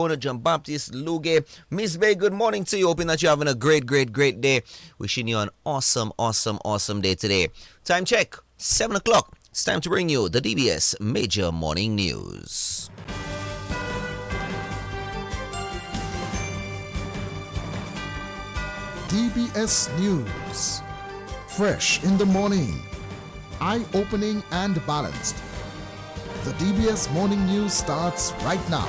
Owner John Baptist Luge. Miss Bay, good morning to you. Hoping that you're having a great day. Wishing you an awesome day today. Time check, 7 o'clock. It's time to bring you the DBS Major Morning News. DBS News. Fresh in the morning. Eye-opening and balanced. The DBS Morning News starts right now.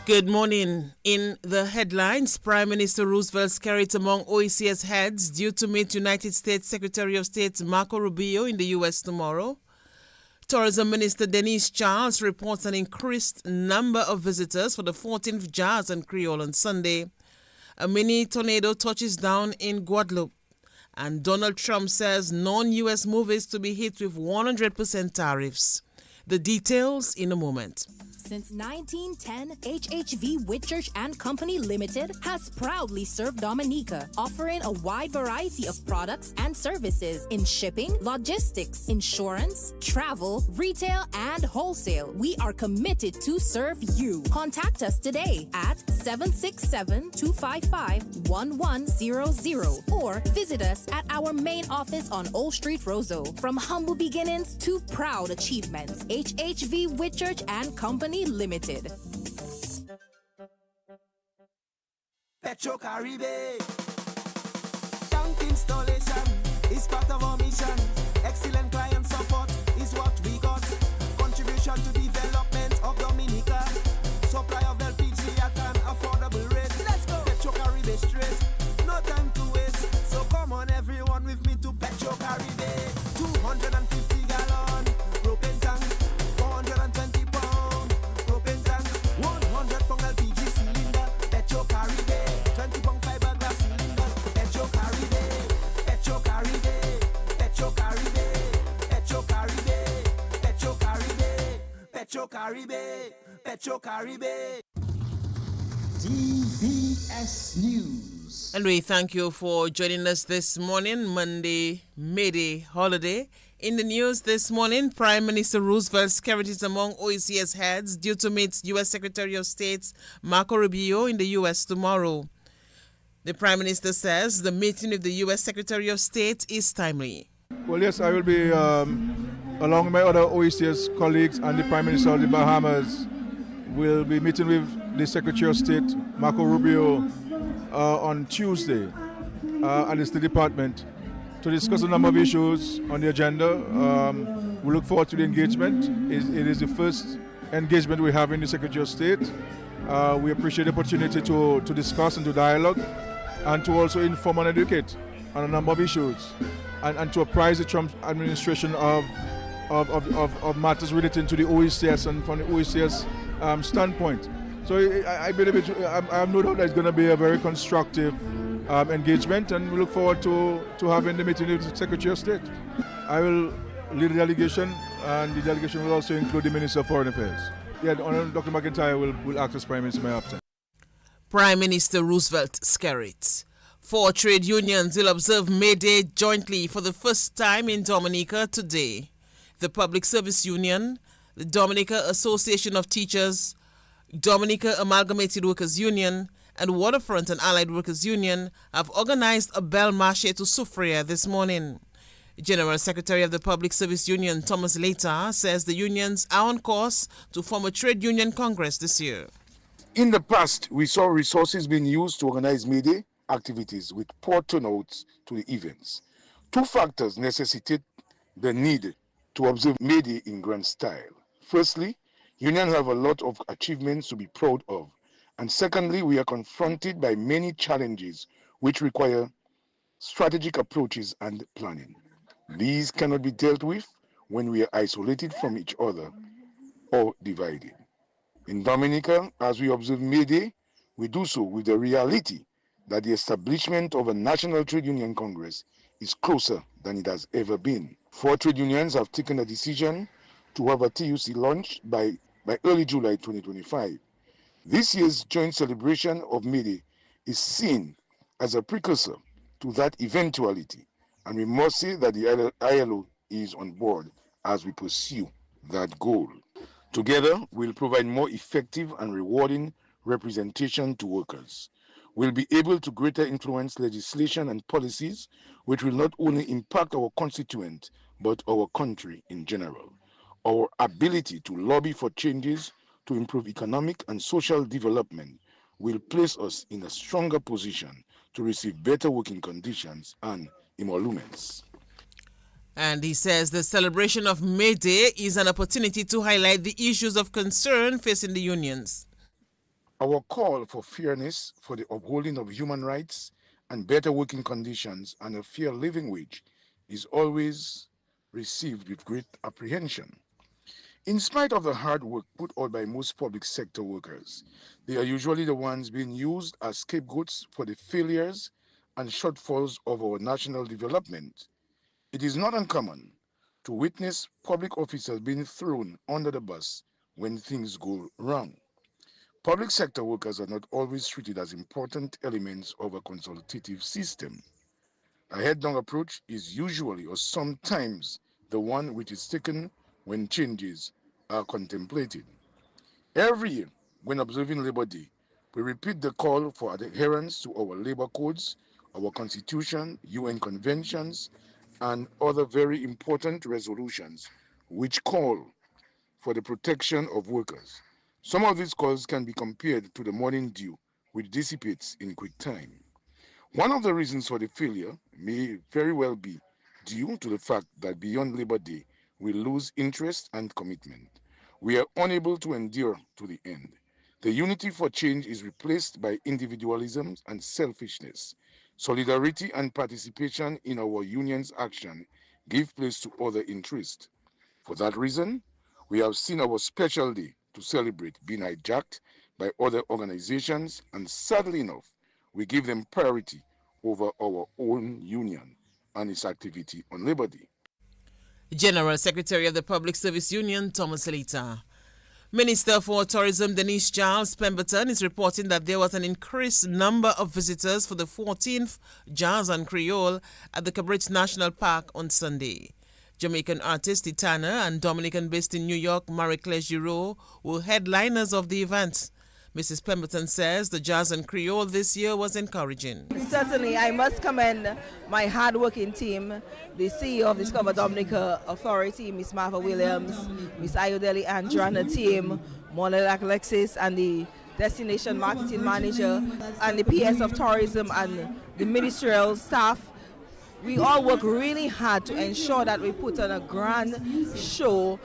Good morning. In the headlines, Prime Minister Roosevelt carried among OECS heads due to meet United States Secretary of State Marco Rubio in the U.S. tomorrow. Tourism Minister Denise Charles reports an increased number of visitors for the 14th Jazz and Creole on Sunday. A mini tornado touches down in Guadeloupe. And Donald Trump says non-U.S. movies to be hit with 100% tariffs. The details in a moment. Since 1910, HHV Whitchurch and Company Limited has proudly served Dominica, offering a wide variety of products and services in shipping, logistics, insurance, travel, retail, and wholesale. We are committed to serve you. Contact us today at 767-255-1100 or visit us at our main office on Old Street, Roseau. From humble beginnings to proud achievements, HHV Whitchurch and Company Limited. Petro Caribe. Tank installation is part of our mission. Excellent client support is what we got. Contribution to development of Dominica. Supply of LPG at an affordable rate. Let's go. Petro Caribe straight. No time to waste. So come on everyone with me to Petro Caribe. 250 gallon propane tank. 420 pound propane tank. 100 pound LPG cylinder. Petro Caribe. 20 pound fiberglass cylinder. Petro Caribe. Petro Caribe. Petro Caribe. Petro Caribe. Petro Caribe. Petro Caribe. Petro Caribe. DBS News. And we thank you for joining us this morning, Monday, May Day holiday. In the news this morning, Prime Minister Roosevelt carried it among OECS heads due to meet U.S. Secretary of State Marco Rubio in the U.S. tomorrow. The Prime Minister says the meeting with the U.S. Secretary of State is timely. Well, yes, I will be, along with my other OECS colleagues and the Prime Minister of the Bahamas, will be meeting with the Secretary of State, Marco Rubio, on Tuesday at the State Department to discuss a number of issues on the agenda. We look forward to the engagement. It is the first engagement we have in the Secretary of State. We appreciate the opportunity to discuss and to dialogue and to also inform and educate on a number of issues and to apprise the Trump administration of matters relating to the OECS and from the OECS standpoint. So I believe I have no doubt that it's going to be a very constructive engagement, and we look forward to having the meeting with the Secretary of State. I will lead the delegation, and the delegation will also include the Minister of Foreign Affairs. Yeah, Dr. McIntyre will act as Prime Minister in my absence. Prime Minister Roosevelt Skerrit. 4 trade unions will observe May Day jointly for the first time in Dominica today. The Public Service Union, the Dominica Association of Teachers, Dominica Amalgamated Workers Union, and Waterfront and Allied Workers Union have organized a bel marché to Soufrière this morning. General Secretary of the Public Service Union, Thomas Later, says the unions are on course to form a trade union congress this year. In the past, we saw resources being used to organize May Day activities with poor turnouts to the events. 2 factors necessitate the need to observe May Day in grand style. Firstly, unions have a lot of achievements to be proud of. And secondly, we are confronted by many challenges which require strategic approaches and planning. These cannot be dealt with when we are isolated from each other or divided. In Dominica, as we observe May Day, we do so with the reality that the establishment of a National Trade Union Congress is closer than it has ever been. 4 trade unions have taken a decision to have a TUC launched by early July 2025. This year's joint celebration of May Day is seen as a precursor to that eventuality, and we must say that the ILO is on board as we pursue that goal. Together, we'll provide more effective and rewarding representation to workers. We'll be able to greater influence legislation and policies which will not only impact our constituent but our country in general. Our ability to lobby for changes to improve economic and social development will place us in a stronger position to receive better working conditions and emoluments. And he says the celebration of May Day is an opportunity to highlight the issues of concern facing the unions. Our call for fairness, for the upholding of human rights and better working conditions and a fair living wage is always received with great apprehension. In spite of the hard work put out by most public sector workers, they are usually the ones being used as scapegoats for the failures and shortfalls of our national development. It is not uncommon to witness public officers being thrown under the bus when things go wrong. Public sector workers are not always treated as important elements of a consultative system. A head-down approach is usually or sometimes the one which is taken when changes are contemplated. Every year, when observing Labor Day, we repeat the call for adherence to our labor codes, our constitution, UN conventions, and other very important resolutions which call for the protection of workers. Some of these calls can be compared to the morning dew, which dissipates in quick time. One of the reasons for the failure may very well be due to the fact that beyond Labor Day, we lose interest and commitment. We are unable to endure to the end. The unity for change is replaced by individualism and selfishness. Solidarity and participation in our union's action give place to other interests. For that reason, we have seen our special day to celebrate being hijacked by other organizations, and sadly enough, we give them priority over our own union and its activity on Labor Day. General Secretary of the Public Service Union, Thomas Elita. Minister for Tourism Denise Charles Pemberton is reporting that there was an increased number of visitors for the 14th Jazz and Creole at the Cabrit National Park on Sunday. Jamaican artist Titana and Dominican-based in New York Marie-Claire Giraud were headliners of the event. Mrs. Pemberton says the Jazz and Creole this year was encouraging. Certainly, I must commend my hard-working team, the CEO of Discover Dominica Authority, Miss Martha Williams, Miss Ayodele Andrew and the team, Monelak Alexis, and the Destination Marketing Manager, and the PS of Tourism and the ministerial staff. We all work really hard to ensure that we put on a grand show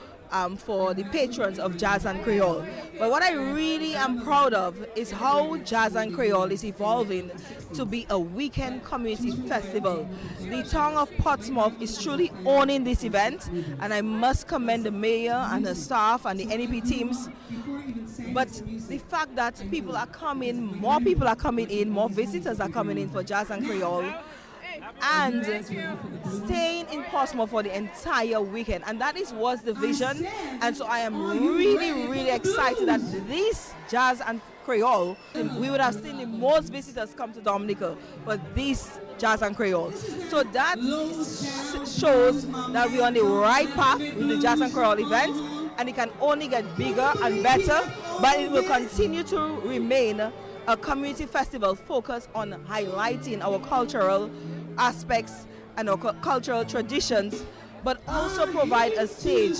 for the patrons of Jazz and Creole. But what I really am proud of is how Jazz and Creole is evolving to be a weekend community festival. The town of Portsmouth is truly owning this event, and I must commend the mayor and the staff and the NEP teams. But the fact that people are coming, more people are coming in, more visitors are coming in for Jazz and Creole, and staying in Portsmouth for the entire weekend, and that was the vision. And so I am really excited that this Jazz and Creole, we would have seen the most visitors come to Dominica, but this Jazz and Creole. So that shows that we're on the right path with the Jazz and Creole event, and it can only get bigger and better, but it will continue to remain a community festival focused on highlighting our cultural aspects and our cultural traditions, but also provide a stage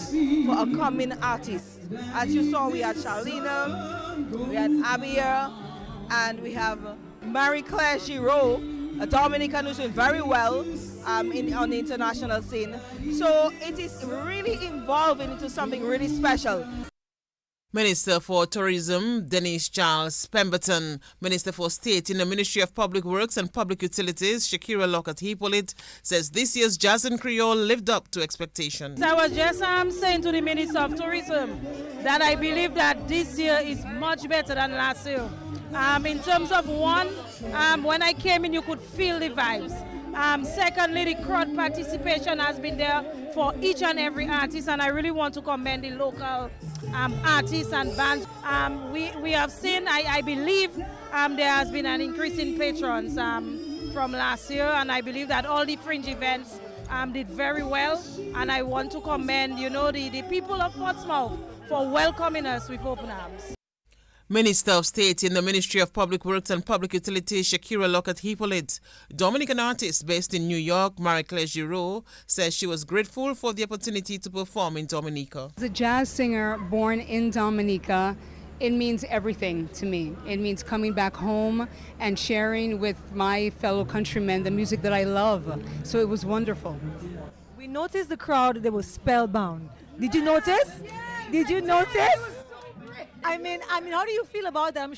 for upcoming artists. As you saw, we had Charlene, we had Abia, and we have Marie-Claire Giraud, a Dominican who's doing very well on the international scene. So it is really evolving into something really special. Minister for Tourism Denise Charles Pemberton, Minister for State in the Ministry of Public Works and Public Utilities Shakira Lockhart-Hippolyte, says this year's Jazz and Creole lived up to expectations. I was just saying to the Minister of Tourism that I believe that this year is much better than last year. In terms of one, when I came in, you could feel the vibes. Secondly, the crowd participation has been there for each and every artist, and I really want to commend the local artists and bands. We have seen, I believe, there has been an increase in patrons from last year, and I believe that all the fringe events did very well, and I want to commend, the people of Portsmouth for welcoming us with open arms. Minister of State in the Ministry of Public Works and Public Utilities, Shakira Lockhart-Hippolyte, Dominican artist based in New York, Marie-Claire Giraud, says she was grateful for the opportunity to perform in Dominica. As a jazz singer born in Dominica, it means everything to me. It means coming back home and sharing with my fellow countrymen the music that I love. So it was wonderful. We noticed the crowd, they were spellbound. Did you notice? Did you notice? I mean, how do you feel about that? I'm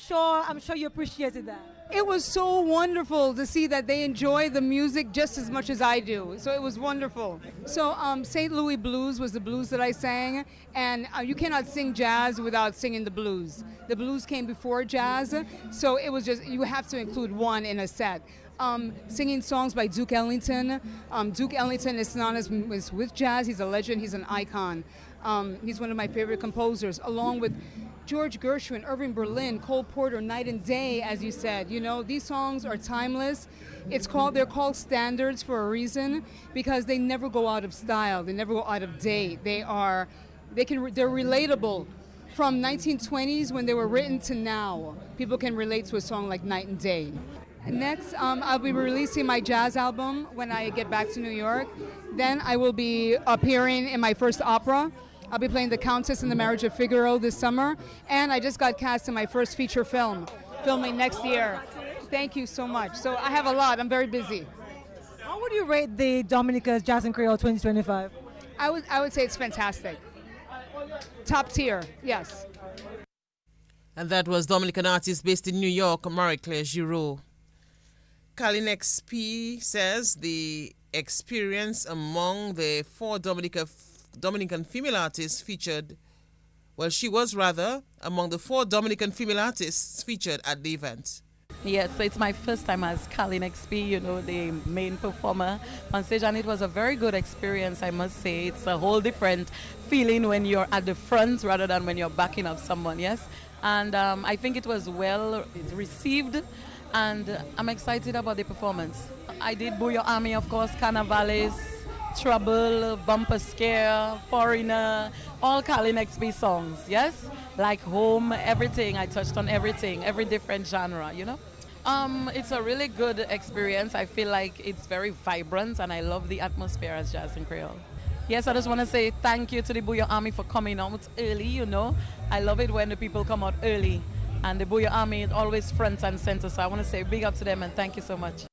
sure you appreciated that. It was so wonderful to see that they enjoy the music just as much as I do. So it was wonderful. So St. Louis Blues was the blues that I sang, and you cannot sing jazz without singing the blues. The blues came before jazz, so it was just, you have to include one in a set. Singing songs by Duke Ellington. Duke Ellington is synonymous with jazz. He's a legend. He's an icon. He's one of my favorite composers, along with George Gershwin, Irving Berlin, Cole Porter, Night and Day, as you said. These songs are timeless. They're called standards for a reason, because they never go out of style. They never go out of date. They're relatable. From 1920s when they were written to now, people can relate to a song like Night and Day. Next, I'll be releasing my jazz album when I get back to New York. Then I will be appearing in my first opera. I'll be playing the Countess in the Marriage of Figaro this summer. And I just got cast in my first feature film, filming next year. Thank you so much. So I have a lot. I'm very busy. How would you rate the Dominica's Jazz and Creole 2025? I would say it's fantastic. Top tier, yes. And that was Dominican artist based in New York, Marie-Claire Giraud. Colin XP says the experience among the 4 Dominican female artists featured, she was rather among the 4 Dominican female artists featured at the event. Yes, so it's my first time as Colin XP, the main performer on stage, and it was a very good experience, I must say. It's a whole different feeling when you're at the front rather than when you're backing up someone, yes? And I think it was well received, and I'm excited about the performance. I did Booyah Army, of course, Carnavales, Trouble, Bumper Scare, Foreigner, all Colin XP songs, yes? Like Home, everything. I touched on everything, every different genre, It's a really good experience. I feel like it's very vibrant, and I love the atmosphere as Jazz and Creole. Yes, I just want to say thank you to the Booyah Army for coming out early, I love it when the people come out early, and the Booyah Army is always front and center, so I want to say big up to them and thank you so much.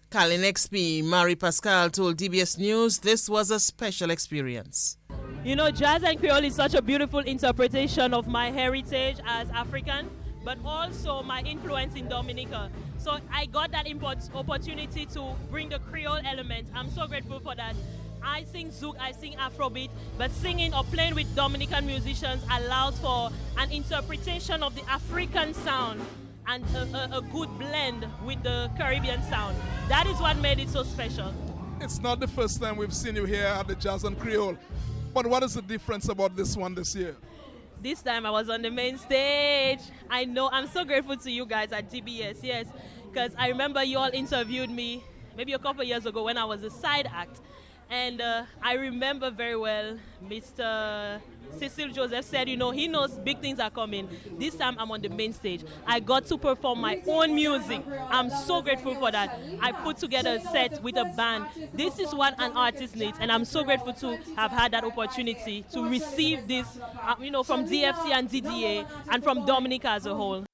Colin XP, Marie Pascal told DBS News this was a special experience. Jazz and Creole is such a beautiful interpretation of my heritage as African, but also my influence in Dominica. So I got that opportunity to bring the Creole element. I'm so grateful for that. I sing Zouk, I sing Afrobeat, but singing or playing with Dominican musicians allows for an interpretation of the African sound and a good blend with the Caribbean sound. That is what made it so special. It's not the first time we've seen you here at the Jazz and Creole, but what is the difference about this one this year? This time I was on the main stage. I know, I'm so grateful to you guys at DBS, yes, because I remember you all interviewed me maybe a couple of years ago when I was a side act. And I remember very well Mr. Cecil Joseph said, he knows big things are coming. This time I'm on the main stage. I got to perform my own music. I'm so grateful for that. I put together a set with a band. This is what an artist needs, and I'm so grateful to have had that opportunity to receive this, from DFC and DDA and from Dominica as a whole.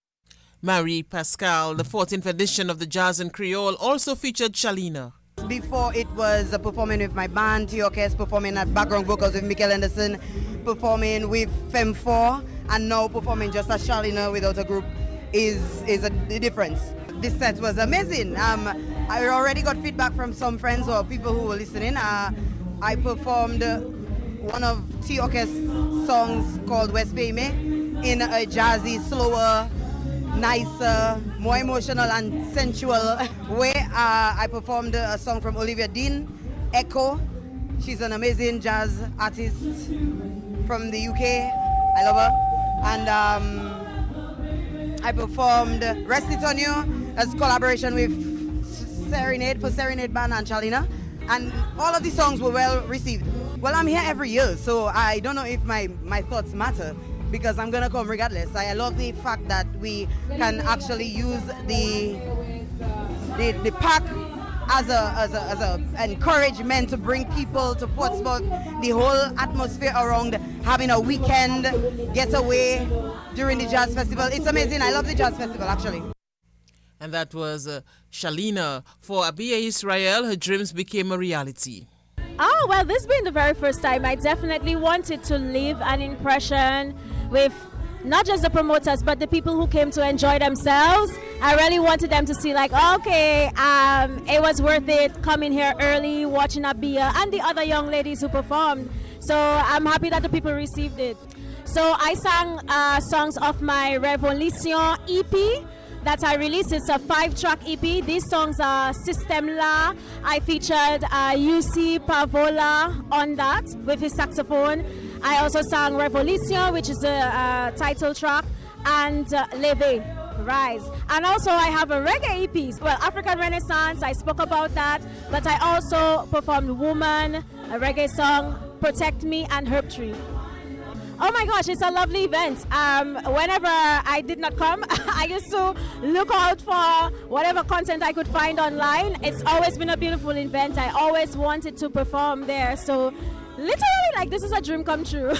Marie Pascal, the 14th edition of the Jazz and Creole, also featured Shalina. Before it was performing with my band, T-Orchestra, performing at background vocals with Michael Anderson, performing with Femme 4, and now performing just as Shalina without a group is a difference. This set was amazing. I already got feedback from some friends or people who were listening. I performed one of T-Orchestra's songs called West Bay Me in a jazzy, slower, nicer, more emotional and sensual way. I performed a song from Olivia Dean, Echo. She's an amazing jazz artist from the UK. I love her. And I performed Rest It On You as collaboration with Serenade Band and Shalina. and all of the songs were well received. Well, I'm here every year, so I don't know if my thoughts matter, because I'm gonna come regardless. I love the fact that we can actually use the park as a encouragement to bring people to Portsmouth. The whole atmosphere around having a weekend getaway during the jazz festival. It's amazing. I love the jazz festival, actually. And that was Shalina. For Abia Israel, her dreams became a reality. Oh, well, this being the very first time, I definitely wanted to leave an impression with not just the promoters, but the people who came to enjoy themselves. I really wanted them to see, like, okay, it was worth it coming here early, watching Abia and the other young ladies who performed. So I'm happy that the people received it. So I sang songs of my Revolution EP that I released. It's a 5-track EP. These songs are System La. I featured UC Pavola on that with his saxophone. I also sang Revolution, which is the title track, and Leve, Rise. And also I have a reggae EP. Well, African Renaissance, I spoke about that, but I also performed Woman, a reggae song, Protect Me, and Herb Tree. Oh my gosh, it's a lovely event. Whenever I did not come, I used to look out for whatever content I could find online. It's always been a beautiful event. I always wanted to perform there. So literally, like, this is a dream come true.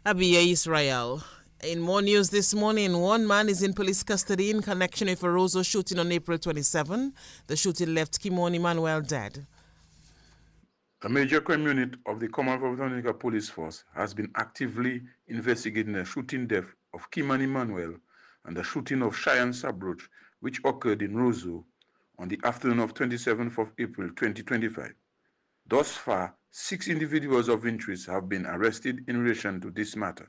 Abia Israel. In more news this morning, one man is in police custody in connection with a Roseau shooting on April 27. The shooting left Kimon Emmanuel dead. A major crime unit of the Command of Dominica Police Force has been actively investigating the shooting death of Kimon Emmanuel and the shooting of Cheyenne Sabroch, which occurred in Roseau on the afternoon of 27th of April 2025. Thus far, 6 individuals of interest have been arrested in relation to this matter.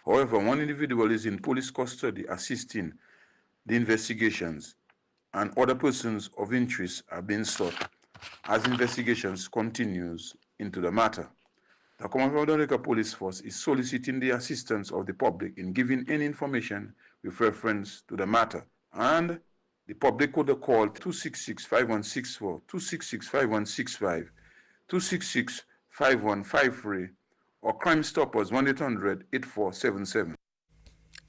However, one individual is in police custody assisting the investigations, and other persons of interest are being sought as investigations continues into the matter. The Command of Dominica Police Force is soliciting the assistance of the public in giving any information with reference to the matter, and the public could call 266-5164, 266-5165, 266-5153, or Crime Stoppers 1-800-8477.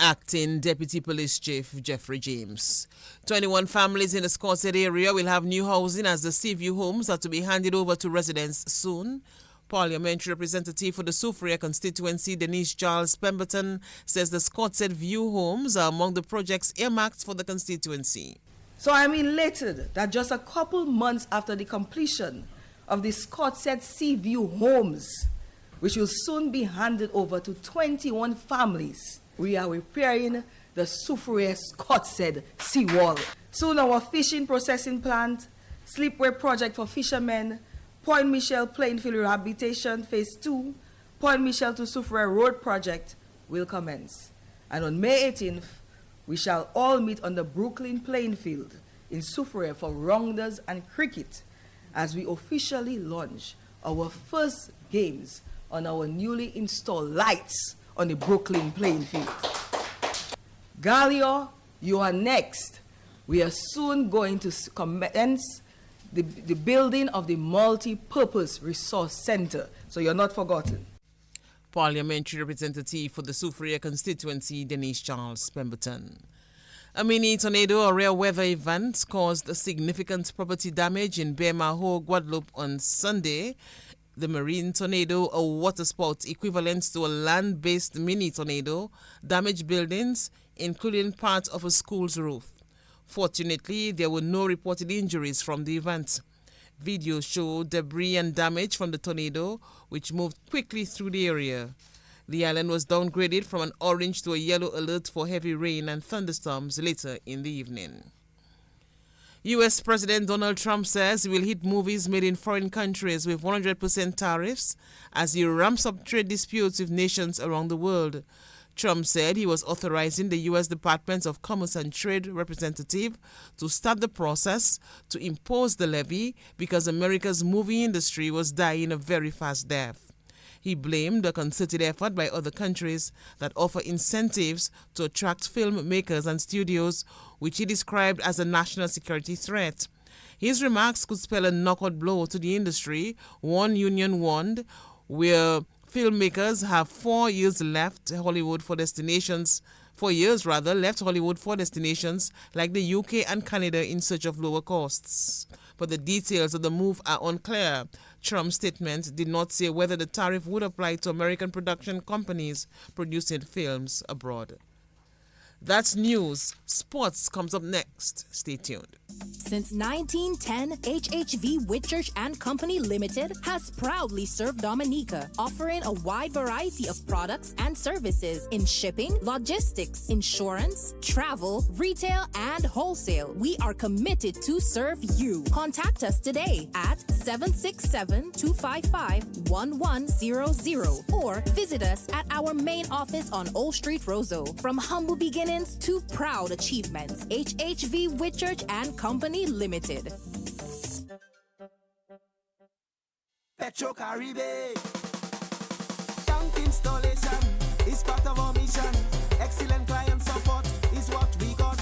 Acting Deputy Police Chief Jeffrey James. 21 families in the Scottsdale area will have new housing as the Seaview homes are to be handed over to residents soon. Parliamentary representative for the Soufriere constituency, Denise Charles Pemberton, says the Scottsdale View homes are among the projects earmarked for the constituency. So I'm elated that just a couple months after the completion of the Scottsdale Seaview homes, which will soon be handed over to 21 families, we are repairing the Soufriere Scottsdale seawall. Soon our fishing processing plant, sleepwear project for fishermen, Point Michel Plainfield Rehabilitation Phase 2, Point Michel to Soufriere Road project will commence. And on May 18th, we shall all meet on the Brooklyn Plainfield in Soufriere for rounders and cricket as we officially launch our first games on our newly installed lights on the Brooklyn Plainfield. Galio, you are next. We are soon going to commence the building of the multi-purpose resource center, so you're not forgotten. Parliamentary representative for the Soufriere constituency, Denise Charles Pemberton. A mini tornado or rare weather event caused significant property damage in Bermaho, Guadeloupe on Sunday. The marine tornado, a waterspout equivalent to a land-based mini tornado, damaged buildings, including part of a school's roof. Fortunately, there were no reported injuries from the event. Videos show debris and damage from the tornado, which moved quickly through the area. The island was downgraded from an orange to a yellow alert for heavy rain and thunderstorms later in the evening. U.S. President Donald Trump says he will hit movies made in foreign countries with 100% tariffs as he ramps up trade disputes with nations around the world. Trump said he was authorizing the U.S. Department of Commerce and Trade representative to start the process to impose the levy because America's movie industry was dying a very fast death. He blamed a concerted effort by other countries that offer incentives to attract filmmakers and studios, which he described as a national security threat. His remarks could spell a knockout blow to the industry, one union warned, where filmmakers have 4 years left Hollywood for destinations 4 years rather, left Hollywood for destinations like the UK and Canada in search of lower costs. But the details of the move are unclear. Trump's statement did not say whether the tariff would apply to American production companies producing films abroad. That's news. Sports comes up next. Stay tuned. Since 1910, HHV Whitchurch and Company Limited has proudly served Dominica, offering a wide variety of products and services in shipping, logistics, insurance, travel, retail, and wholesale. We are committed to serve you. Contact us today at 767-255-1100 or visit us at our main office on Old Street, Roseau. From humble beginnings to proud achievements, HHV Whitchurch and Company Limited. Petro Caribe. Tank installation is part of our mission. Excellent client support is what we got.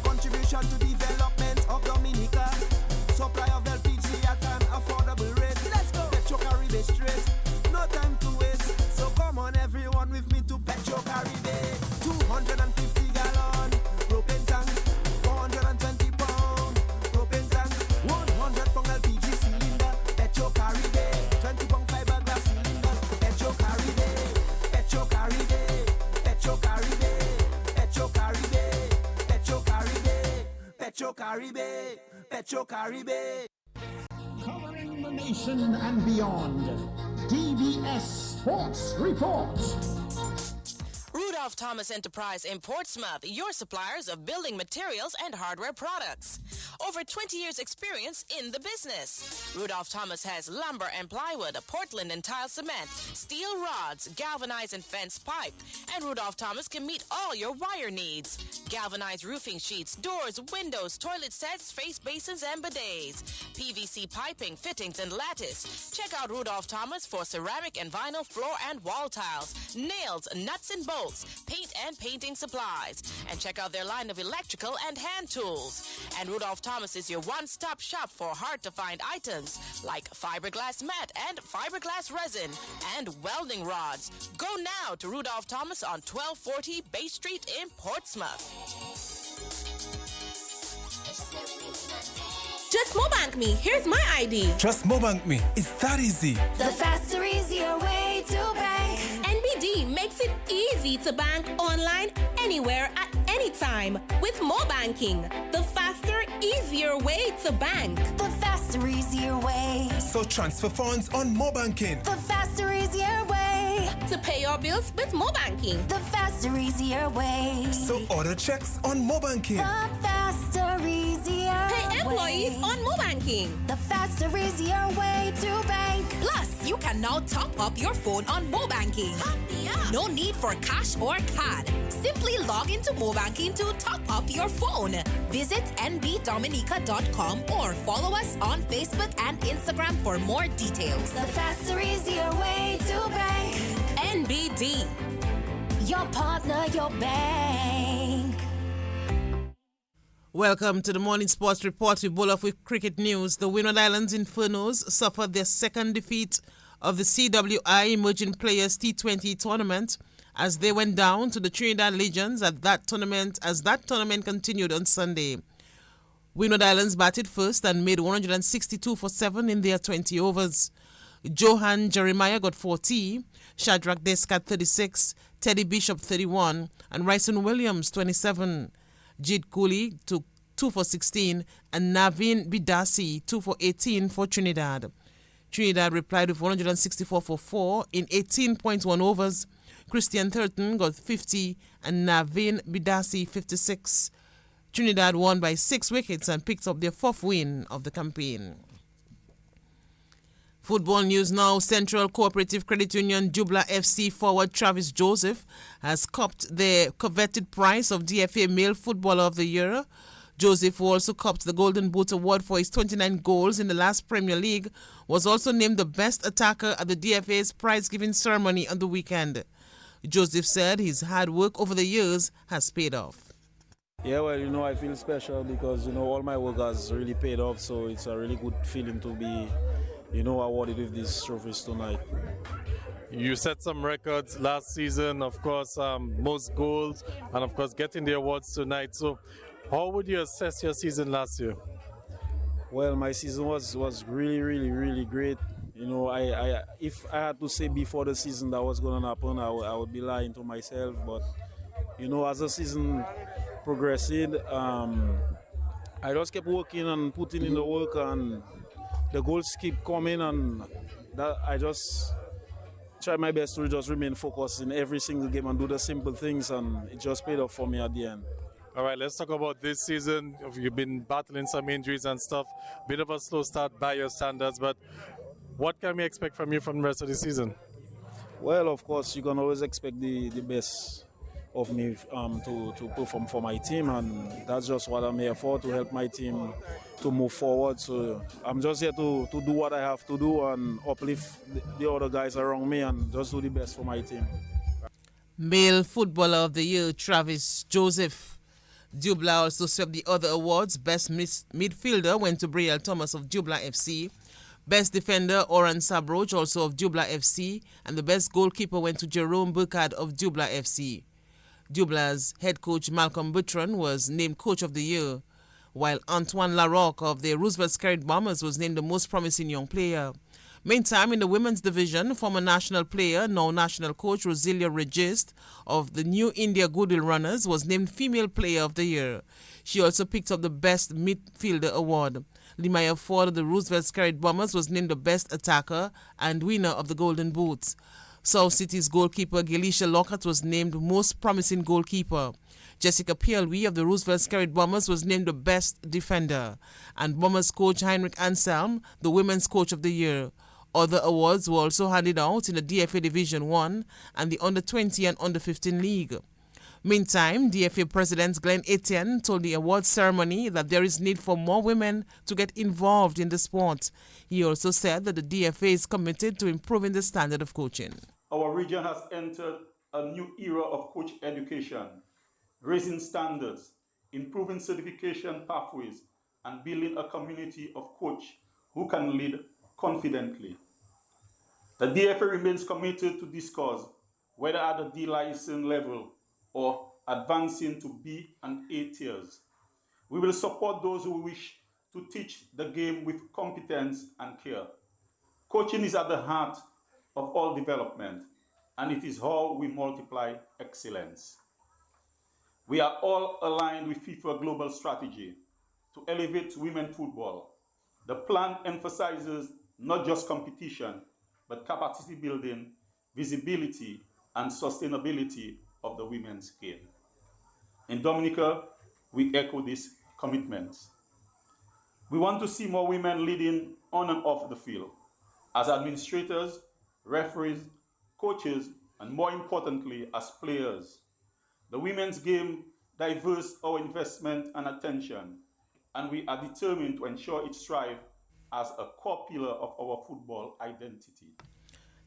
Contribution to development of Dominica. Supply of LPG at an affordable rate. Let's go. Petro Caribe straight. No time to waste. So come on everyone with me to Petro Caribe. 250 gallon propane tank. 420 pound propane tank. 100 pound LPG cylinder. Petro Caribe. 20 pound fiberglass cylinder. Petro Caribe. Petro Caribe. Petro Caribe. Petro Caribe. Petro Caribe. Petro Caribe. Petro Caribe. Covering the nation and beyond. DBS Sports Report. Rudolph Thomas Enterprise in Portsmouth, your suppliers of building materials and hardware products. Over 20 years experience in the business. Rudolph Thomas has lumber and plywood, Portland and tile cement, steel rods, galvanized and fence pipe. And Rudolph Thomas can meet all your wire needs. Galvanized roofing sheets, doors, windows, toilet sets, face basins and bidets. PVC piping, fittings and lattice. Check out Rudolph Thomas for ceramic and vinyl floor and wall tiles, nails, nuts and bolts, paint and painting supplies. And check out their line of electrical and hand tools. And Rudolph Thomas is your one-stop shop for hard-to-find items like fiberglass mat and fiberglass resin and welding rods. Go now to Rudolph Thomas on 1240 Bay Street in Portsmouth. Just Mobank me. Here's my ID. Just Mobank me. It's that easy. The faster, easier way to bank. NBD makes it easy to bank online, anywhere, at any time with Mobanking. The faster, easier way to bank. The faster, easier way. So transfer funds on Mobanking. The faster, easier way to pay your bills with Mobanking. The faster, easier way. So order checks on Mobanking. The faster, easier pay employees on Mobanking. The faster, easier way to bank. Plus, you can now top up your phone on Mobanking. No need for cash or card. Simply log into Mobanking to top up your phone. Visit nbdominica.com or follow us on Facebook and Instagram for more details. The faster, easier way to bank. NBD. Your partner, your bank. Welcome to the Morning Sports Report. We bowl off with cricket news. The Windward Islands Infernos suffered their second defeat of the CWI Emerging Players T20 tournament as they went down to the Trinidad Legends as that tournament continued on Sunday. Windward Islands batted first and made 162 for 7 in their 20 overs. Johan Jeremiah got 40, Shadrach Descat 36, Teddy Bishop 31, and Ryson Williams 27. Jid Cooley took 2 for 16 and Naveen Bidasi 2 for 18 for Trinidad. Trinidad replied with 164 for 4 in 18.1 overs. Christian Thurton got 50 and Naveen Bidasi 56. Trinidad won by 6 wickets and picked up their 4th win of the campaign. Football news now. Central Cooperative Credit Union Jubla FC forward Travis Joseph has copped the coveted prize of DFA Male Footballer of the Year. Joseph, who also copped the Golden Boot Award for his 29 goals in the last Premier League, was also named the best attacker at the DFA's prize-giving ceremony on the weekend. Joseph said his hard work over the years has paid off. Yeah, well, I feel special because, all my work has really paid off. So it's a really good feeling to be, awarded with these trophies tonight. You set some records last season, of course, most goals, and of course getting the awards tonight. So how would you assess your season last year? Well, my season was really, really, really great. If I had to say before the season that was going to happen, I would be lying to myself. But, as the season progressed, I just kept working and putting in the work, and the goals keep coming, and that I just try my best to just remain focused in every single game and do the simple things, and it just paid off for me at the end. All right, let's talk about this season. You've been battling some injuries and stuff. Bit of a slow start by your standards, but what can we expect from you from the rest of the season? Well, of course, you can always expect the best of me to perform for my team, and that's just what I'm here for, to help my team to move forward. So I'm just here to do what I have to do and uplift the other guys around me and just do the best for my team. Male Footballer of the Year, Travis Joseph. Dubla also swept the other awards. Best midfielder went to Brielle Thomas of Dubla FC. Best defender, Oran Sabroch, also of Dubla FC. And the best goalkeeper went to Jerome Burkhardt of Dubla FC. Dubla's head coach Malcolm Bertrand was named Coach of the Year, while Antoine Larocque of the Roosevelt Scarlet Bombers was named the most promising young player. Meantime, in the women's division, former national player, now national coach Rosilia Regist of the New India Goodwill Runners was named Female Player of the Year. She also picked up the Best Midfielder Award. Limaya Ford of the Roosevelt Scarlet Bombers was named the Best Attacker and winner of the Golden Boots. South City's goalkeeper Galicia Lockhart was named Most Promising Goalkeeper. Jessica Pielwe of the Roosevelt Scarlet Bombers was named the Best Defender. And Bombers coach Heinrich Anselm, the Women's Coach of the Year. Other awards were also handed out in the DFA Division 1 and the Under-20 and Under-15 League. Meantime, DFA President Glenn Etienne told the awards ceremony that there is need for more women to get involved in the sport. He also said that the DFA is committed to improving the standard of coaching. Our region has entered a new era of coach education, raising standards, improving certification pathways, and building a community of coaches who can lead confidently. The DFA remains committed to discuss whether at the D license level or advancing to B and A tiers. We will support those who wish to teach the game with competence and care. Coaching is at the heart of all development, and it is how we multiply excellence. We are all aligned with FIFA Global Strategy to elevate women football. The plan emphasizes not just competition, but capacity building, visibility, and sustainability of the women's game. In Dominica, we echo these commitments. We want to see more women leading on and off the field, as administrators, referees, coaches, and more importantly, as players. The women's game diverts our investment and attention, and we are determined to ensure it strives as a core pillar of our football identity.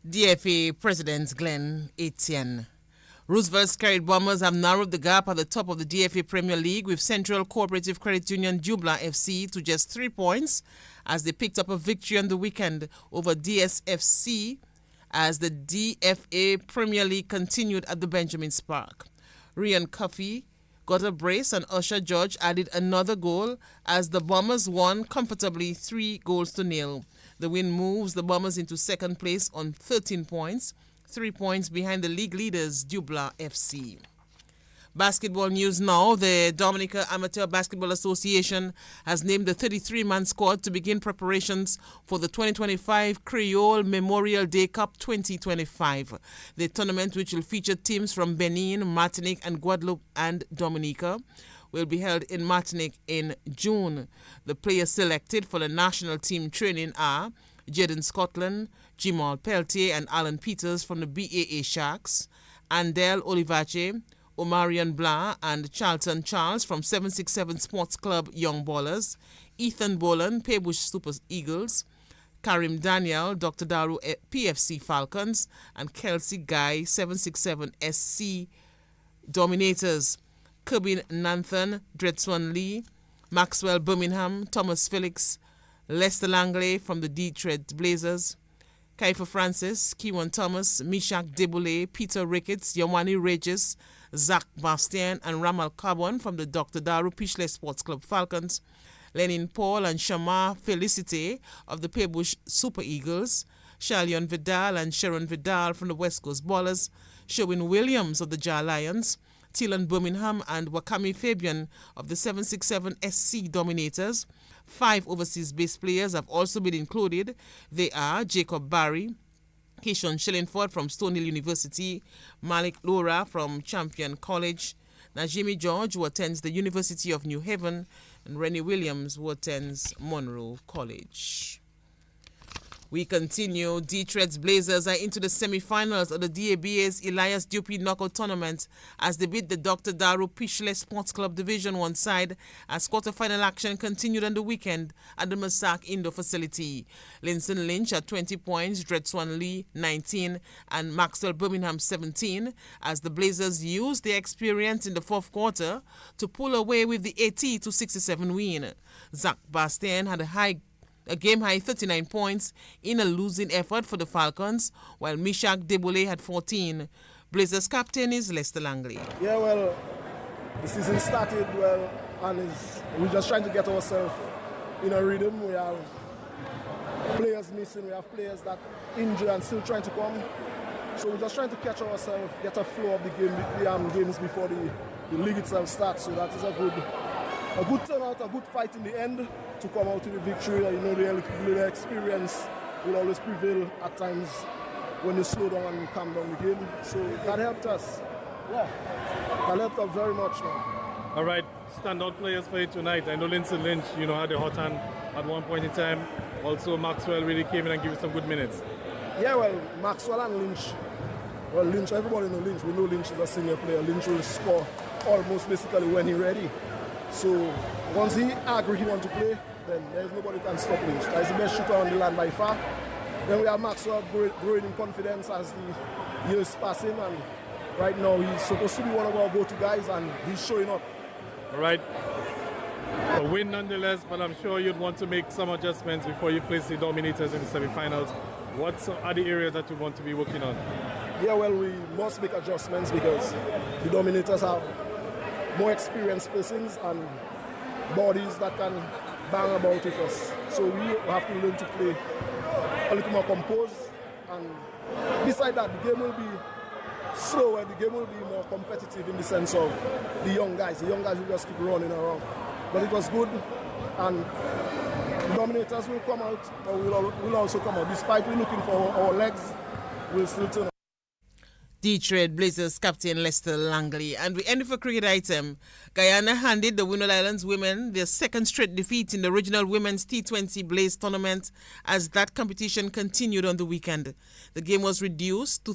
DFA President Glenn Etienne. Roosevelt Scarlet Bombers have narrowed the gap at the top of the DFA Premier League with Central Cooperative Credit Union Dubla FC to just 3 points as they picked up a victory on the weekend over DSFC as the DFA Premier League continued at the Benjamin Park. Ryan Cuffey got a brace and Usher George added another goal as the Bombers won comfortably 3-0. The win moves the Bombers into second place on 13 points, 3 points behind the league leaders Dubla FC. Basketball news now. The Dominica Amateur Basketball Association has named the 33-man squad to begin preparations for the 2025 Creole Memorial Day Cup 2025. The tournament, which will feature teams from Benin, Martinique, and Guadeloupe and Dominica, will be held in Martinique in June. The players selected for the national team training are Jaden Scotland, Jimal Peltier, and Alan Peters from the BAA Sharks, Andel Olivache, Omarion Blanc and Charlton Charles from 767 Sports Club Young Ballers, Ethan Boland, Paybush Super Eagles, Karim Daniel, Dr. Daru PFC Falcons, and Kelsey Guy, 767 SC Dominators. Kirby Nathan, Dredswan Lee, Maxwell Birmingham, Thomas Felix, Lester Langley from the Detroit Blazers, Kaifa Francis, Kewan Thomas, Mishak Debule, Peter Ricketts, Yomani Regis, Zach Bastien, and Ramal Carbon from the Dr. Daru Pishle Sports Club Falcons, Lenin Paul and Shamar Felicite of the Pebush Super Eagles, Shalion Vidal and Sharon Vidal from the West Coast Ballers, Sherwin Williams of the Jar Lions, Tilan Birmingham and Wakami Fabian of the 767 SC Dominators. 5 overseas-based players have also been included. They are Jacob Barry, Keishon Shillingford from Stonehill University, Malik Lora from Champion College, Najimi George, who attends the University of New Haven, and Rennie Williams, who attends Monroe College. We continue. Detroit's Blazers are into the semi-finals of the DABA's Elias Dupuy Knockout Tournament as they beat the Dr. Daru Pishle Sports Club Division 1 side as quarter-final action continued on the weekend at the Masak Indoor Facility. Linson Lynch at 20 points, Dredswan Lee 19, and Maxwell Birmingham 17 as the Blazers used their experience in the fourth quarter to pull away with the 80-67 win. Zach Bastien had a game-high 39 points in a losing effort for the Falcons, while Mishak Debole had 14. Blazers captain is Lester Langley. Yeah, well, the season started well, and we're just trying to get ourselves in a rhythm. We have players missing, we have players that injured and still trying to come. So we're just trying to catch ourselves, get a flow of the games before the league itself starts. So that is a good turnout, a good fight in the end to come out with a victory. You know, the experience will always prevail at times when you slow down and calm down the game. So that helped us. Yeah, that helped us very much, man. All right, standout players for you tonight. I know Linson Lynch, had a hot hand at one point in time. Also, Maxwell really came in and gave you some good minutes. Yeah, well, Maxwell and Lynch. Well, Lynch, everybody knows Lynch. We know Lynch is a senior player. Lynch will score almost basically when he's ready. So once he agrees he wants to play, then there's nobody can stop Lynch. That's the best shooter on the land by far. Then we have Maxwell growing in confidence as the years passing, and right now he's supposed to be one of our go-to guys, and he's showing up. All right. A win nonetheless, but I'm sure you'd want to make some adjustments before you place the Dominators in the semi-finals. What are the areas that you want to be working on? Yeah, well, we must make adjustments because the Dominators have more experienced persons and bodies that can bang about with us. So we have to learn to play a little more composed, and beside that, the game will be slower, the game will be more competitive in the sense of the young guys. The young guys will just keep running around. But it was good, and the Dominators will come out, or will also come out. Despite we're looking for our legs, we'll still turn out. Detroit Blazers captain Lester Langley. And we end with a cricket item. Guyana handed the Windward Islands women their second straight defeat in the regional women's T20 Blaze tournament as that competition continued on the weekend. The game was reduced to